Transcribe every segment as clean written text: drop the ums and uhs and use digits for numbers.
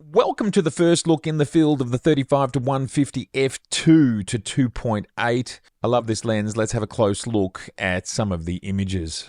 Welcome to the first look in the field of the 35 to 150 f2 to 2.8. I love this lens. Let's have a close look at some of the images.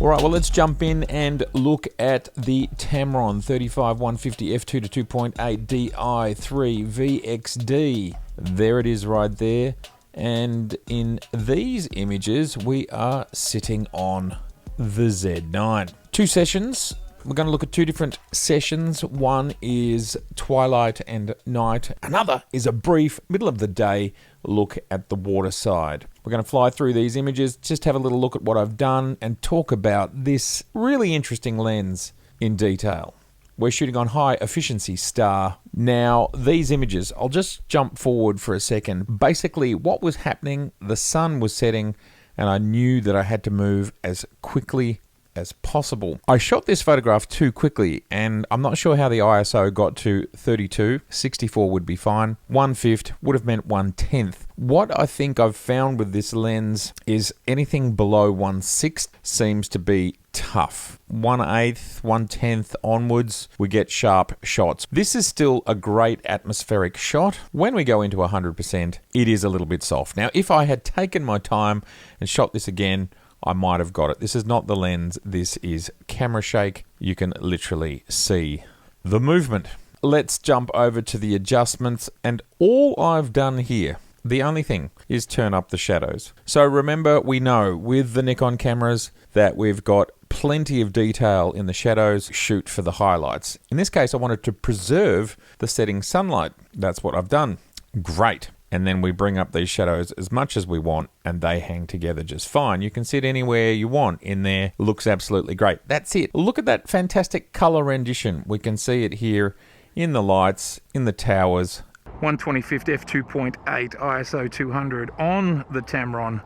Alright, well let's jump in and look at the Tamron 35 150 f2 to 2.8 Di3 VXD. There it is right there. And in these images, we are sitting on the Z9. Two sessions. We're going to look at two different sessions. One is twilight and night. Another is a brief, middle of the day look at the water side. We're going to fly through these images, just have a little look at what I've done and talk about this really interesting lens in detail. We're shooting on high efficiency star. Now, these images, I'll just jump forward for a second. Basically, what was happening, the sun was setting and I knew that I had to move as quickly as possible. I shot this photograph too quickly and I'm not sure how the ISO got to 32. 64 would be fine. 1/5 would have meant 1/10. What I think I've found with this lens is anything below 1/6 seems to be tough. 1/8, 1/10 onwards, we get sharp shots. This is still a great atmospheric shot. When we go into 100%, it is a little bit soft. Now, if I had taken my time and shot this again, I might have got it. This is not the lens, this is camera shake. You can literally see the movement. Let's jump over to the adjustments, and all I've done here, the only thing, is turn up the shadows. So remember, we know with the Nikon cameras that we've got plenty of detail in the shadows, shoot for the highlights. In this case, I wanted to preserve the setting sunlight. That's what I've done. Great. And then we bring up these shadows as much as we want and they hang together just fine. You can sit anywhere you want in there. Looks absolutely great. That's it. Look at that fantastic color rendition. We can see it here in the lights, in the towers. 1/25 f2.8 ISO 200 on the Tamron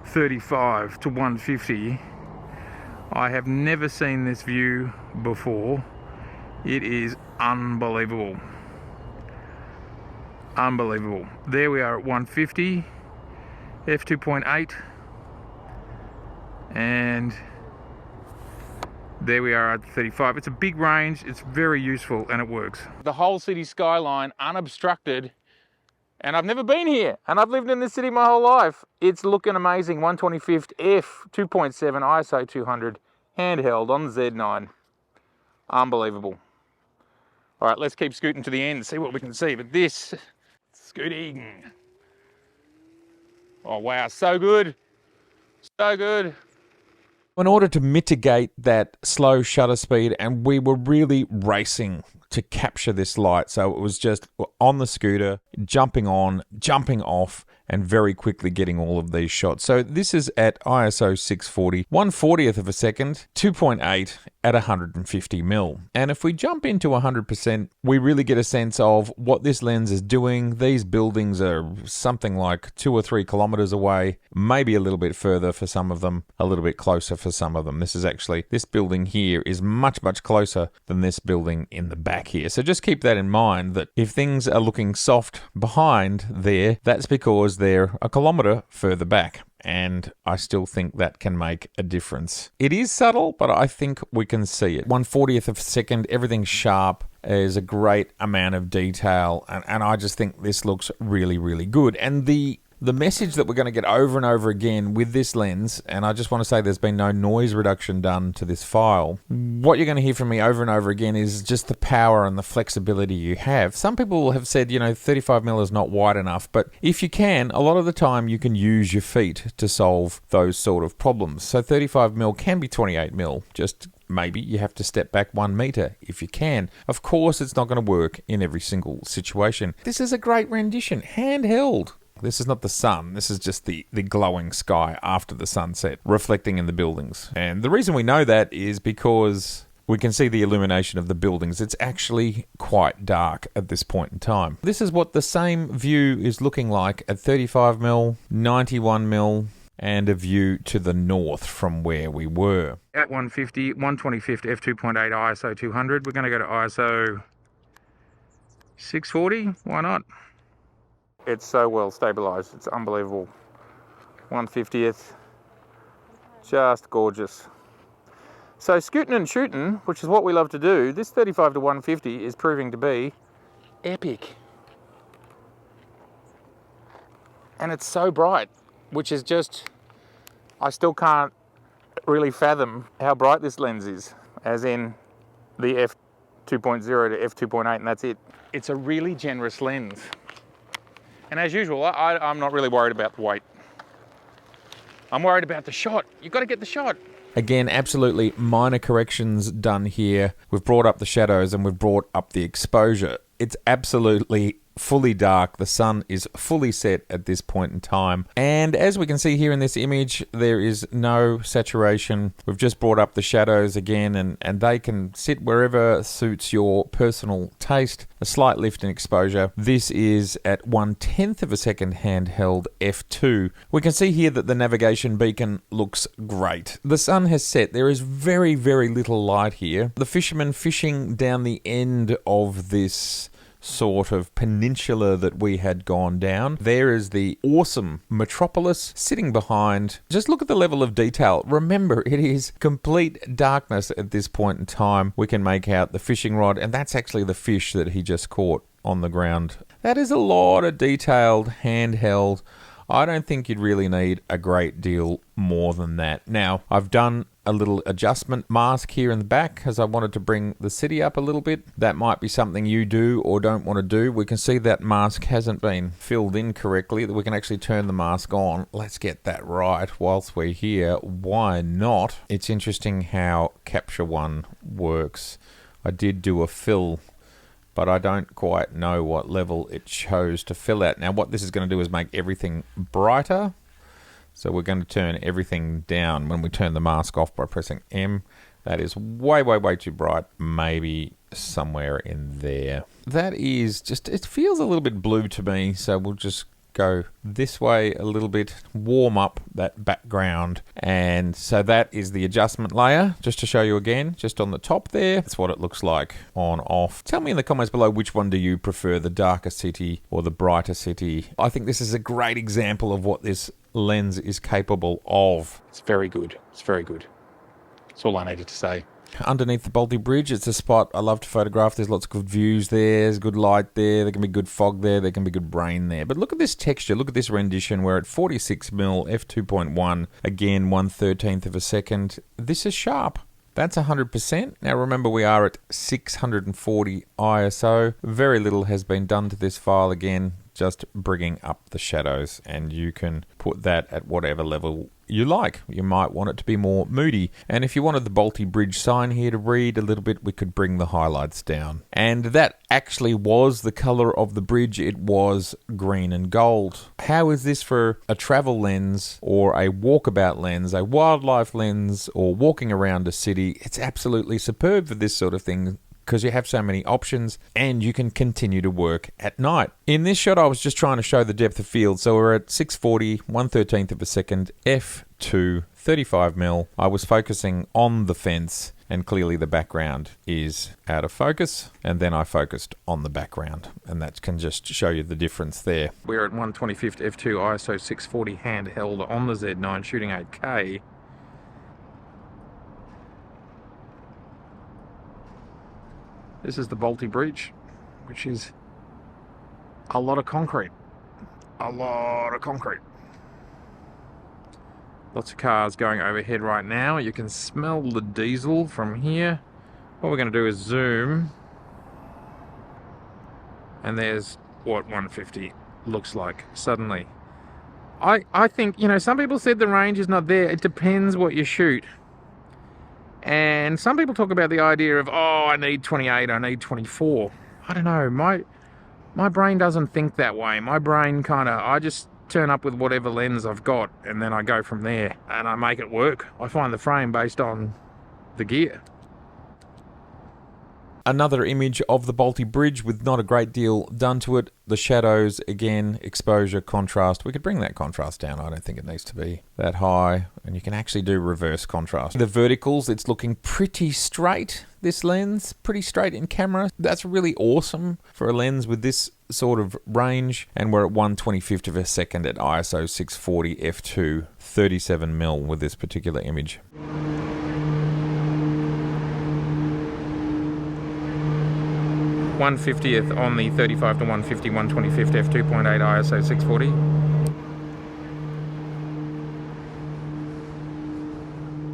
35 to 150. I have never seen this view before. It is unbelievable. Unbelievable. There we are at 150 f2.8 and there we are at 35. It's a big range, it's very useful and it works. The whole city skyline unobstructed, and I've never been here and I've lived in this city my whole life. It's looking amazing. 1/25 f 2.7 ISO 200 handheld on the Z9. Unbelievable. All right, let's keep scooting to the end and see what we can see. But this, scooting. Oh wow, so good. So good. In order to mitigate that slow shutter speed, and we were really racing to capture this light, so it was just on the scooter, jumping on, jumping off, and very quickly getting all of these shots. So this is at ISO 640, 1/40th of a second, 2.8 at 150 mil. And if we jump into 100%, we really get a sense of what this lens is doing. These buildings are something like 2 or 3 kilometers away, maybe a little bit further for some of them, a little bit closer for some of them. This building here is much, much closer than this building in the back here. So just keep that in mind, that if things are looking soft behind there, that's because they're a kilometer further back. And I still think that can make a difference. It is subtle, but I think we can see it. 1/40th of a second, everything's sharp. There's a great amount of detail, and I just think this looks really, really good. And the message that we're going to get over and over again with this lens, and I just want to say there's been no noise reduction done to this file. What you're going to hear from me over and over again is just the power and the flexibility you have. Some people have said, 35mm is not wide enough, but if you can, a lot of the time you can use your feet to solve those sort of problems. So 35mm can be 28mm, just maybe you have to step back 1 meter if you can. Of course, it's not going to work in every single situation. This is a great rendition, handheld. This is not the sun. This is just the glowing sky after the sunset, reflecting in the buildings. And the reason we know that is because we can see the illumination of the buildings. It's actually quite dark at this point in time. This is what the same view is looking like at 35mm, 91mm, and a view to the north from where we were. At 150, 125 f2.8 ISO 200, we're going to go to ISO 640. Why not? It's so well stabilised. It's unbelievable. 150th. Just gorgeous. So scooting and shooting, which is what we love to do, this 35 to 150 is proving to be epic. And it's so bright, which is just, I still can't really fathom how bright this lens is, as in the f2.0 to f2.8, and that's it. It's a really generous lens. And as usual, I'm not really worried about the weight. I'm worried about the shot. You've got to get the shot. Again, absolutely minor corrections done here. We've brought up the shadows and we've brought up the exposure. It's absolutely fully dark. The sun is fully set at this point in time. And as we can see here in this image, there is no saturation. We've just brought up the shadows again, and they can sit wherever suits your personal taste. A slight lift in exposure. This is at 1/10 of a second handheld f2. We can see here that the navigation beacon looks great. The sun has set. There is very, very little light here. The fishermen fishing down the end of this sort of peninsula that we had gone down. There is the awesome metropolis sitting behind. Just look at the level of detail. Remember, it is complete darkness at this point in time. We can make out the fishing rod, and that's actually the fish that he just caught on the ground. That is a lot of detailed handheld. I don't think you'd really need a great deal more than that. Now, I've done a little adjustment mask here in the back because I wanted to bring the city up a little bit. That might be something you do or don't want to do. We can see that mask hasn't been filled in correctly, that we can actually turn the mask on. Let's get that right whilst we're here. Why not? It's interesting how Capture One works. I did do a fill, but I don't quite know what level it chose to fill at. Now what this is going to do is make everything brighter. So we're going to turn everything down when we turn the mask off by pressing M. That is way, way, way too bright. Maybe somewhere in there. That is just, it feels a little bit blue to me. So we'll just go this way a little bit, warm up that background. And so that is the adjustment layer, just to show you again, just on the top there. That's what it looks like on off. Tell me in the comments below, which one do you prefer, the darker city or the brighter city? I think this is a great example of what this lens is capable of. It's very good. It's very good. That's all I needed to say. Underneath the Balti Bridge, it's a spot I love to photograph. There's lots of good views there. There's good light there. There can be good fog there. There can be good rain there. But look at this texture. Look at this rendition. We're at 46mm, f2.1. Again, 1/13 of a second. This is sharp. That's 100%. Now remember, we are at 640 ISO. Very little has been done to this file again. Just bringing up the shadows, and you can put that at whatever level you like. You might want it to be more moody, and if you wanted the Balti Bridge sign here to read a little bit, we could bring the highlights down. And that actually was the color of the bridge. It was green and gold. How is this for a travel lens or a walkabout lens, a wildlife lens, or walking around a city? It's absolutely superb for this sort of thing, because you have so many options and you can continue to work at night. In this shot, I was just trying to show the depth of field. So we're at 640, 1/13 of a second, f2, 35mm. I was focusing on the fence, and clearly the background is out of focus. And then I focused on the background, and that can just show you the difference there. We're at 1/25 f2, ISO 640 handheld on the Z9, shooting 8K. This is the Balti Bridge, which is a lot of concrete. A lot of concrete. Lots of cars going overhead right now. You can smell the diesel from here. What we're going to do is zoom. And there's what 150 looks like suddenly. I think, you know, some people said the range is not there. It depends what you shoot. And some people talk about the idea of, oh, I need 28, I need 24. I don't know, my brain doesn't think that way. My brain I just turn up with whatever lens I've got, and then I go from there, and I make it work. I find the frame based on the gear. Another image of the Balti Bridge with not a great deal done to it. The shadows, again, exposure, contrast. We could bring that contrast down. I don't think it needs to be that high. And you can actually do reverse contrast. The verticals, it's looking pretty straight, this lens. Pretty straight in camera. That's really awesome for a lens with this sort of range. And we're at 1/25th of a second at ISO 640 f2 37mm with this particular image. 1/50th on the 35 to 150, 1/25th f2.8 ISO 640.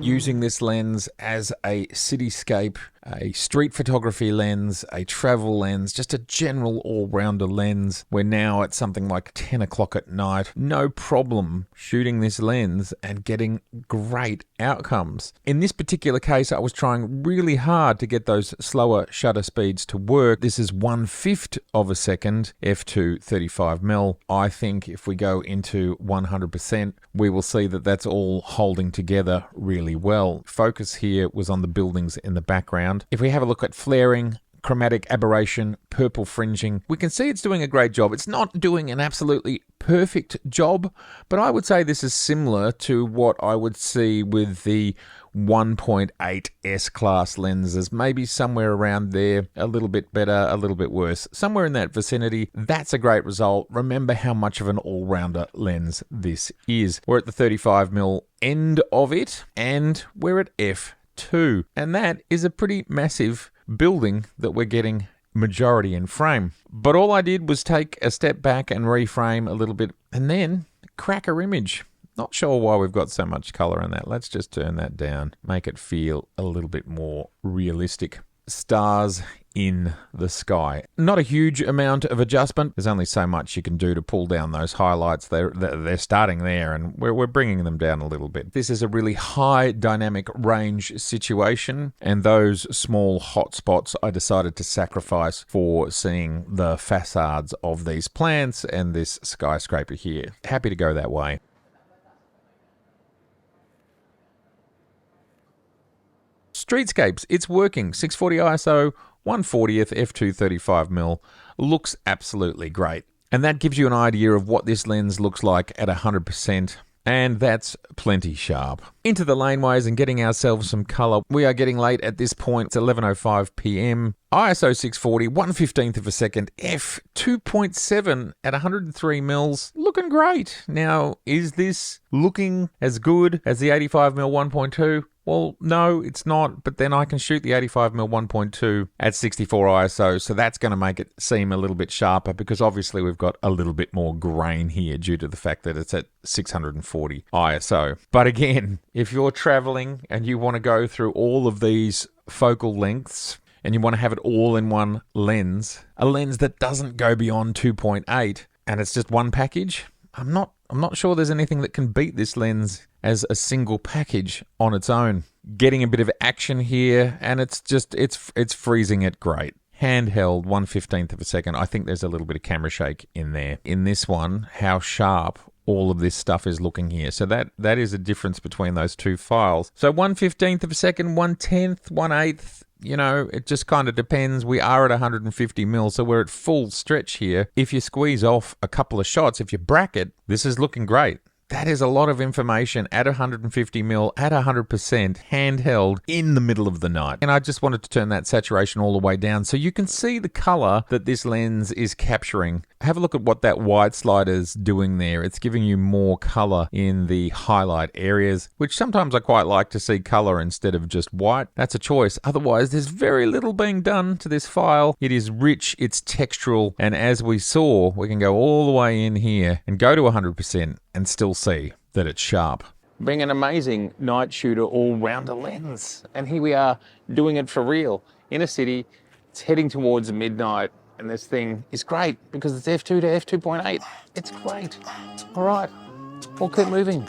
Using this lens as a cityscape, a street photography lens, a travel lens, just a general all-rounder lens. We're now at something like 10 o'clock at night. No problem shooting this lens and getting great outcomes. In this particular case, I was trying really hard to get those slower shutter speeds to work. This is 1/5 of a second, f2 35mm. I think if we go into 100%, we will see that that's all holding together really well. Focus here was on the buildings in the background. If we have a look at flaring, chromatic aberration, purple fringing, we can see it's doing a great job. It's not doing an absolutely perfect job, but I would say this is similar to what I would see with the 1.8 S-class lenses, maybe somewhere around there, a little bit better, a little bit worse, somewhere in that vicinity. That's a great result. Remember how much of an all-rounder lens this is. We're at the 35mm end of it, and we're at f2, and that is a pretty massive building that we're getting majority in frame. But all I did was take a step back and reframe a little bit, and then cracker image. Not sure why we've got so much color in that. Let's just turn that down, make it feel a little bit more realistic. Stars in the sky. Not a huge amount of adjustment. There's only so much you can do to pull down those highlights. They're starting there, and we're bringing them down a little bit. This is a really high dynamic range situation, and those small hot spots I decided to sacrifice for seeing the facades of these plants and this skyscraper here. Happy to go that way. Streetscapes, it's working. 640 ISO, 1/40th f2 35mm, looks absolutely great. And that gives you an idea of what this lens looks like at 100%. And that's plenty sharp. Into the laneways and getting ourselves some color. We are getting late at this point. It's 11:05 p.m. ISO 640, 1/15th of a second, f2.7 at 103 mils. Looking great. Now, is this looking as good as the 85mm 1.2? Well, no, it's not, but then I can shoot the 85mm 1.2 at 64 ISO, so that's going to make it seem a little bit sharper because obviously we've got a little bit more grain here due to the fact that it's at 640 ISO. But again, if you're traveling and you want to go through all of these focal lengths and you want to have it all in one lens, a lens that doesn't go beyond 2.8 and it's just one package, I'm not sure there's anything that can beat this lens as a single package on its own. Getting a bit of action here, and it's freezing it great. Handheld, 1/15th of a second. I think there's a little bit of camera shake in there. In this one, how sharp all of this stuff is looking here. So that is a difference between those two files. So 1/15th of a second, 1/10th, 1/8th. You know, it just kind of depends. We are at 150 mil, so we're at full stretch here. If you squeeze off a couple of shots, if you bracket, this is looking great. That is a lot of information at 150 mil, at 100%, handheld, in the middle of the night. And I just wanted to turn that saturation all the way down so you can see the color that this lens is capturing. Have a look at what that white slider's doing there. It's giving you more color in the highlight areas, which sometimes I quite like to see color instead of just white. That's a choice. Otherwise, there's very little being done to this file. It is rich, it's textural, and as we saw, we can go all the way in here and go to 100% and still see that it's sharp. Being an amazing night shooter all-rounder lens. And here we are doing it for real. In a city, it's heading towards midnight, and this thing is great because it's f2 to f2.8. It's great. All right, we'll keep moving.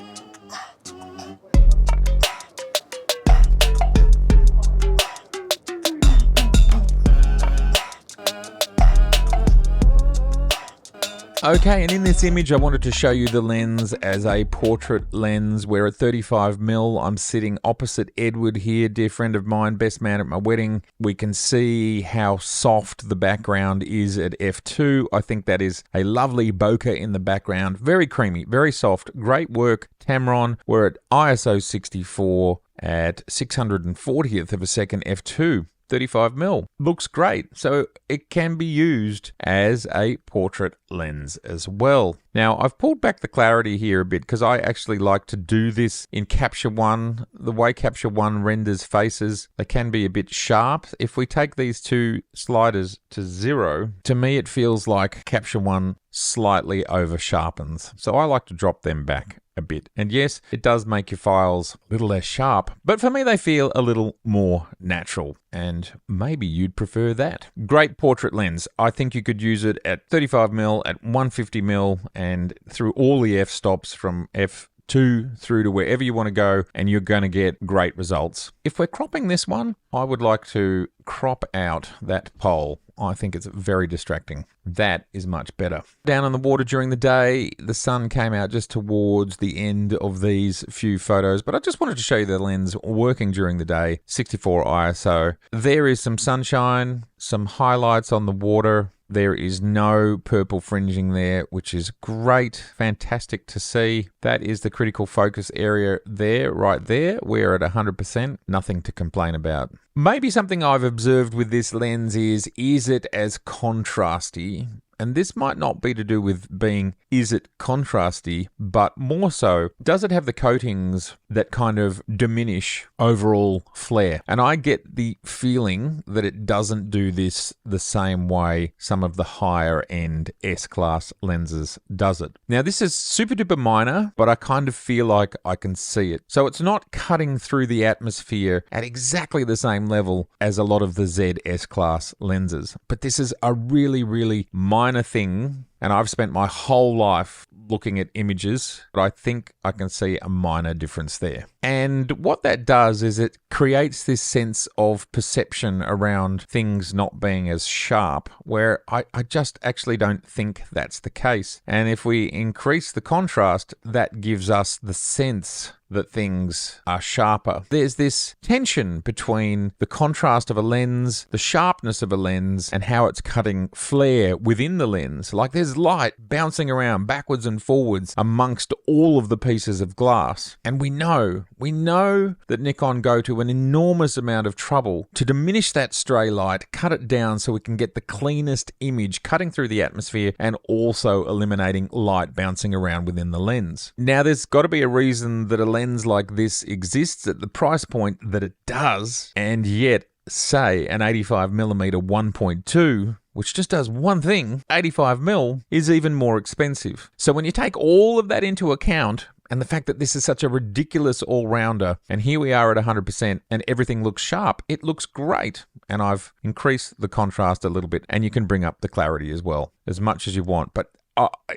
Okay, and in this image I wanted to show you the lens as a portrait lens. We're at 35mm. I'm sitting opposite Edward here, dear friend of mine, best man at my wedding. We can see how soft the background is at f2. I think that is a lovely bokeh in the background. Very creamy, very soft. Great work, Tamron. We're at ISO 64 at 640th of a second f2. 35mm. Looks great, so it can be used as a portrait lens as well. Now, I've pulled back the clarity here a bit because I actually like to do this in Capture One. The way Capture One renders faces, they can be a bit sharp. If we take these two sliders to 0, to me it feels like Capture One slightly over sharpens. So I like to drop them back a bit. And yes, it does make your files a little less sharp, but for me they feel a little more natural, and maybe you'd prefer that. Great portrait lens. I think you could use it at 35mm, at 150mm, and through all the f-stops from f2 through to wherever you want to go, and you're going to get great results. If we're cropping this one, I would like to crop out that pole. I think it's very distracting. That is much better. Down on the water during the day, the sun came out just towards the end of these few photos, but I just wanted to show you the lens working during the day, 64 ISO. There is some sunshine, some highlights on the water. There is no purple fringing there, which is great, fantastic to see. That is the critical focus area there, right there. We're at 100%, nothing to complain about. Maybe something I've observed with this lens is it as contrasty? And this might not be to do with being, is it contrasty, but more so, does it have the coatings that kind of diminish overall flare? And I get the feeling that it doesn't do this the same way some of the higher end S-class lenses does it. Now this is super duper minor, but I kind of feel like I can see it. So it's not cutting through the atmosphere at exactly the same level as a lot of the Z S-class lenses. But this is a really, really minor thing, and I've spent my whole life looking at images, but I think I can see a minor difference there. And what that does is it creates this sense of perception around things not being as sharp, where I just actually don't think that's the case. And if we increase the contrast, that gives us the sense that things are sharper. There's this tension between the contrast of a lens, the sharpness of a lens, and how it's cutting flare within the lens. Like there's light bouncing around backwards and forwards amongst all of the pieces of glass. And we know that Nikon go to an enormous amount of trouble to diminish that stray light, cut it down so we can get the cleanest image cutting through the atmosphere and also eliminating light bouncing around within the lens. Now there's got to be a reason that a lens like this exists at the price point that it does, and yet say an 85mm 1.2, which just does one thing, 85mm, is even more expensive. So when you take all of that into account, and the fact that this is such a ridiculous all-rounder, and here we are at 100% and everything looks sharp, it looks great. And I've increased the contrast a little bit, and you can bring up the clarity as well, as much as you want. But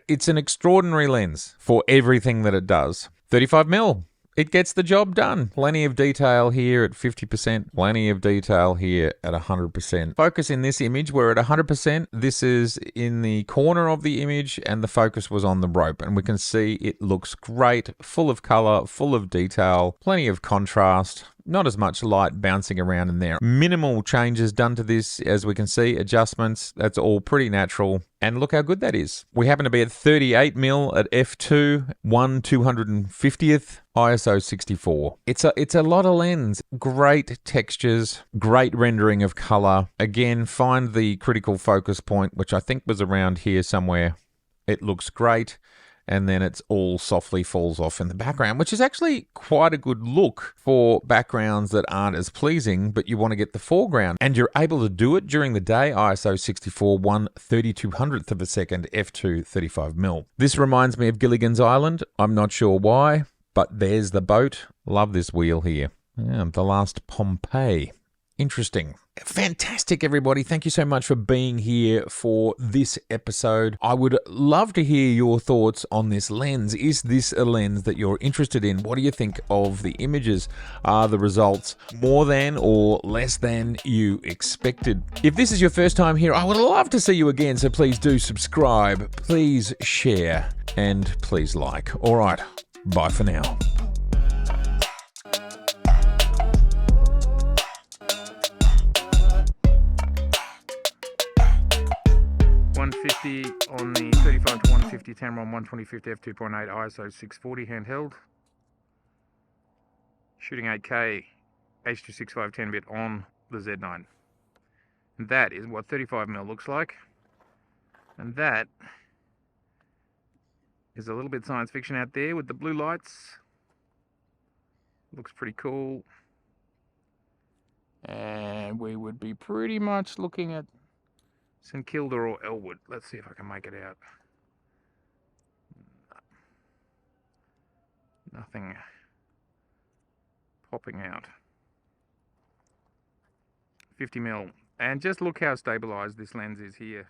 it's an extraordinary lens for everything that it does. 35mm. It gets the job done. Plenty of detail here at 50%, plenty of detail here at 100%. Focus in this image, we're at 100%. This is in the corner of the image and the focus was on the rope, and we can see it looks great, full of color, full of detail, plenty of contrast. Not as much light bouncing around in there. Minimal changes done to this, as we can see, adjustments, that's all pretty natural. And look how good that is. We happen to be at 38mm at f2, 1/250th, ISO 64. It's a lot of lens. Great textures, great rendering of color. Again, find the critical focus point, which I think was around here somewhere. It looks great. And then it's all softly falls off in the background, which is actually quite a good look for backgrounds that aren't as pleasing, but you want to get the foreground. And you're able to do it during the day, ISO 64, 1/3200th of a second, f2, 35mm. This reminds me of Gilligan's Island. I'm not sure why, but there's the boat. Love this wheel here. Yeah, the last Pompeii. Interesting. Fantastic, everybody. Thank you so much for being here for this episode. I would love to hear your thoughts on this lens. Is this a lens that you're interested in? What do you think of the images? Are the results more than or less than you expected? If this is your first time here, I would love to see you again, so please do subscribe, please share, and please like. All right, bye for now. 150 on the 35 to 150 Tamron 120/50 f2.8 ISO 640 handheld. Shooting 8K H.265 10-bit on the Z9. And that is what 35mm looks like. And that is a little bit science fiction out there with the blue lights. Looks pretty cool. And we would be pretty much looking at St Kilda or Elwood. Let's see if I can make it out. Nothing popping out. 50mm. And just look how stabilised this lens is here.